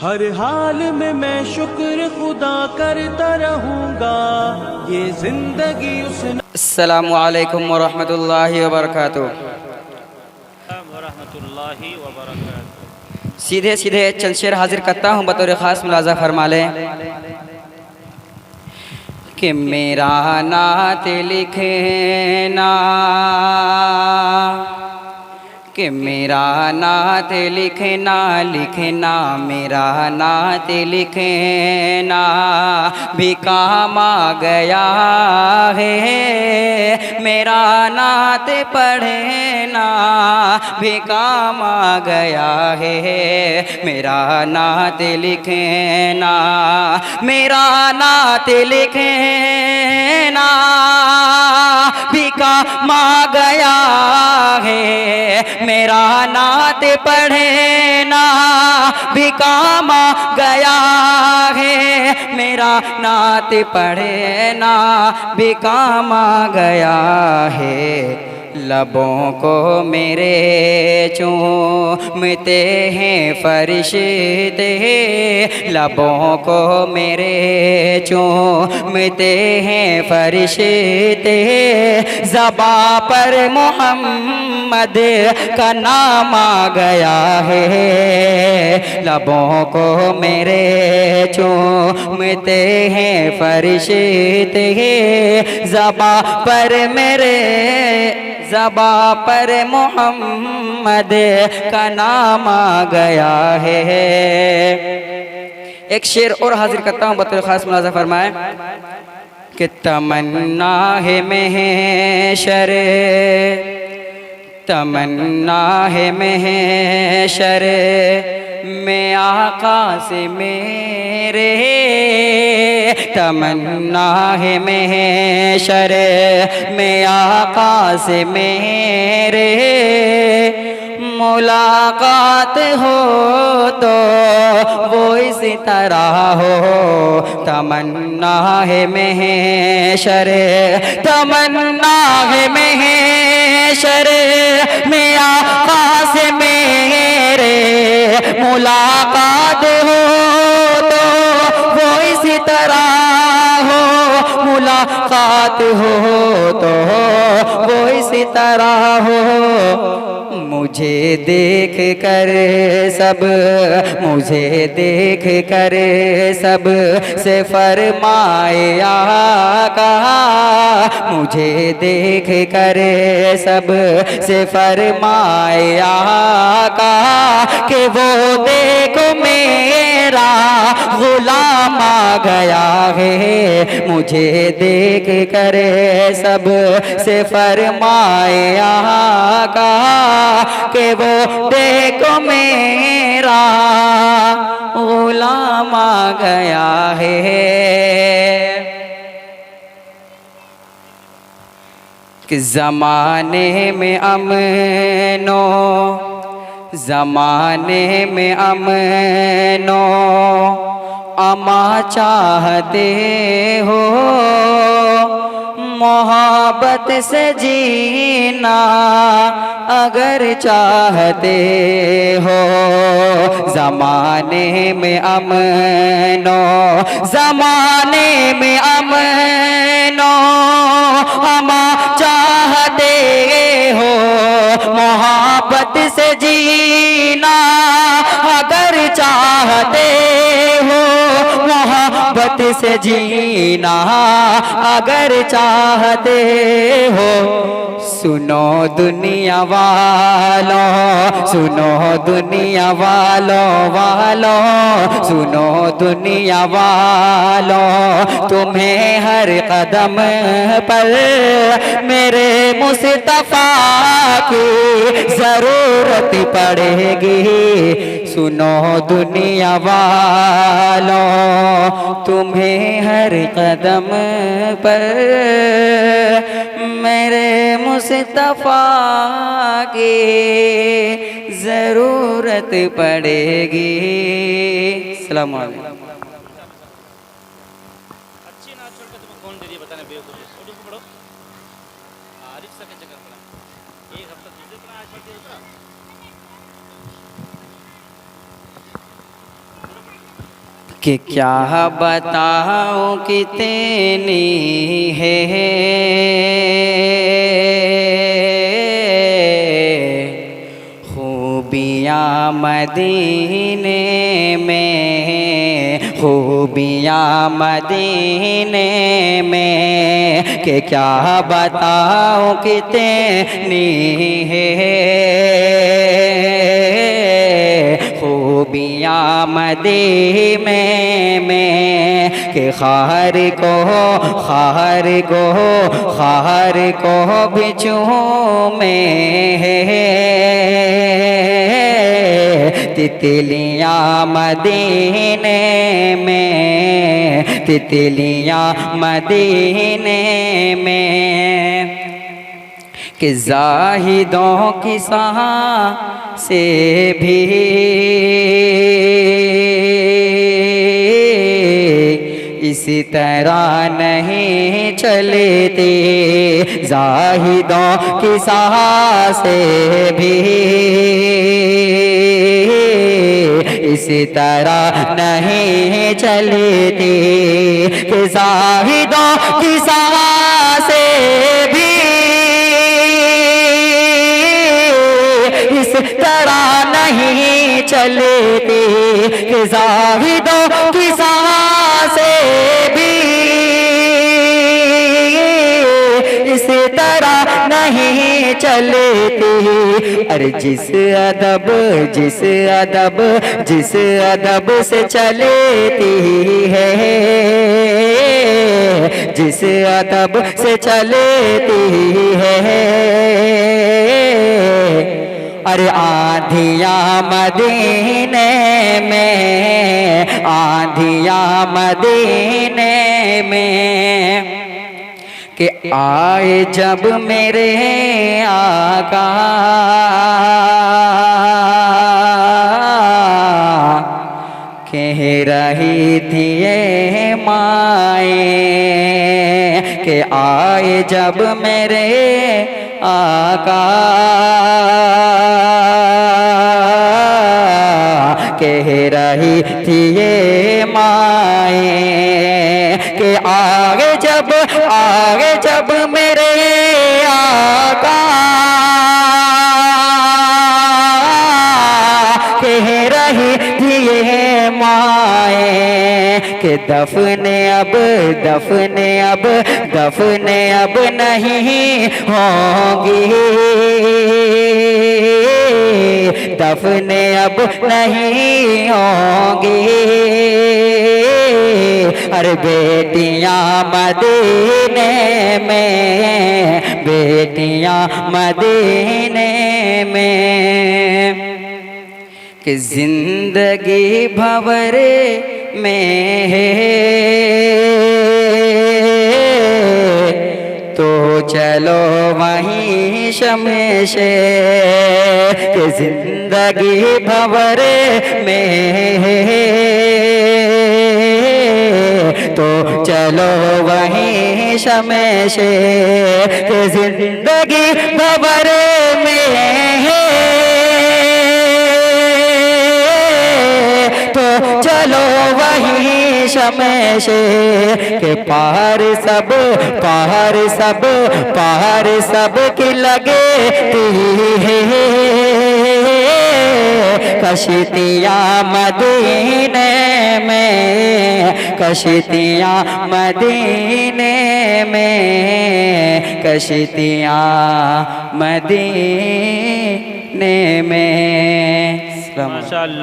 हर हाल में मैं शुक्र खुदा करता रहूँगा, ये जिंदगी उस अस्सलामु अलैकुम वरहमतुल्लाहि वबरकातुहू। सीधे सीधे चंद शेर हाजिर करता हूँ, बतौर ख़ास मुलाज़ा फरमा लें कि मेरा नात लिखना, कि मेरा नात लिखना, लिखना मेरा नात लिखना भी काम आ गया है। मेरा नात पढ़ना भी काम आ गया है। मेरा नात लिखना, मेरा नात लिखना भी काम आ गया है। मेरा नात पढ़ना भी काम आ गया है। मेरा नात पढ़ना भी काम आ गया है। लबों को मेरे चूमते हैं फरिश्ते, लबों को मेरे चूमते हैं फरिश्ते। ज़बा पर मोहम्मद का नाम आ गया है। लबों को मेरे चूमते हैं फरिश्ते, ज़बा पर मेरे, ज़बा पर मोहम्मद का नाम आ गया है। एक शेर और हाजिर करता हूँ, बतौर ख़ास मुलाज़ा फरमाए कि तमन्ना है महशर, तमन्ना है महशर में आका से मेरे, तमन्ना है महशर में आका से मेरे। मुलाकात हो तो वो इसी तरह हो। तमन्ना है महशर, तमन्ना है महशर में आका से मेरे। मुलाकात हो तो वो इसी तरह हो। मुलाकात हो तो वो इसी तरह हो। मुझे देख कर सब, मुझे देख कर सब से फरमाए आका, मुझे देख कर सब से फरमाए आका कि वो देखो मेरा गुलाम आ गया है। मुझे देख कर सब से फरमाए आका कि वो देखो मेरा गुलाम आ गया है। कि ज़माने में अमनो, ज़माने में अमनो अमा चाहते हो। मोहब्बत से जीना अगर चाहते हो। ज़माने में अमनो, ज़माने में अमनो अमा चाहते हो। मोहब्बत से जीना अगर चाहते हो। मोहब्बत से जीना अगर चाहते हो। सुनो दुनिया वालों, सुनो दुनिया वालों, सुनो दुनिया वालों। तुम्हें हर कदम पर मेरे मुस्तफा की ज़रूरत पड़ेगी। सुनो दुनिया वालों, तुम्हें हर कदम पर मेरे मुस्तफा की ज़रूरत पड़ेगी। अस्सलामु अलैकुम। अच्छी ना छोड़ के तुम्हें कौन दे दिया बताने बेवकूफ़। छोटू को पढ़ो, आरिफ सा के चक्कर पड़ा। एक हफ्ता दूसरे पढ़ा, आज पढ़ दिया दूसरा। कि क्या बताऊं कितनी है खूबियाँ मदीने में, खूबियाँ मदीने में, कि क्या बताऊं कितनी है खूबियाँ मदीने में, कि खार को बिचूं में तितलियाँ मदीने में, तितलियाँ मदीने में, कि ज़ाहिदों की साह से भी इसी तरह नहीं चलते, ज़ाहिदों की साह से भी इसी तरह नहीं चलते, कि ज़ाहिदों की साह से भी इस तरह नहीं चलते, कि ज़ाहिदों की साह से भी इस तरह नहीं चलती। अरे जिस अदब से चलती है, जिस अदब से चलती है, अरे आंधियाँ मदीने में, आंधियाँ मदीने में, कि आए जब मेरे आका कह रही थी ये माए, कि आए जब मेरे आका कह रही थी ये माए, कि आगे जब मेरे आका कह रही थी ये माए, कि दफने अब नहीं होंगी, दफने अब नहीं होंगी, अरे बेटियां मदीने में, बेटियां मदीने में, कि जिंदगी भंवरे में है तो चलो वहीं शमेशे, कि जिंदगी भंवरे में है तो चलो वहीं शमेशे, कि जिंदगी भंवरे में है तो चलो वहीं शमेशे, के पार सब की लगे है कश्तियाँ मदीने में, कश्तियाँ मदीने में, कश्तियाँ मदीने में। माशाअल्लाह।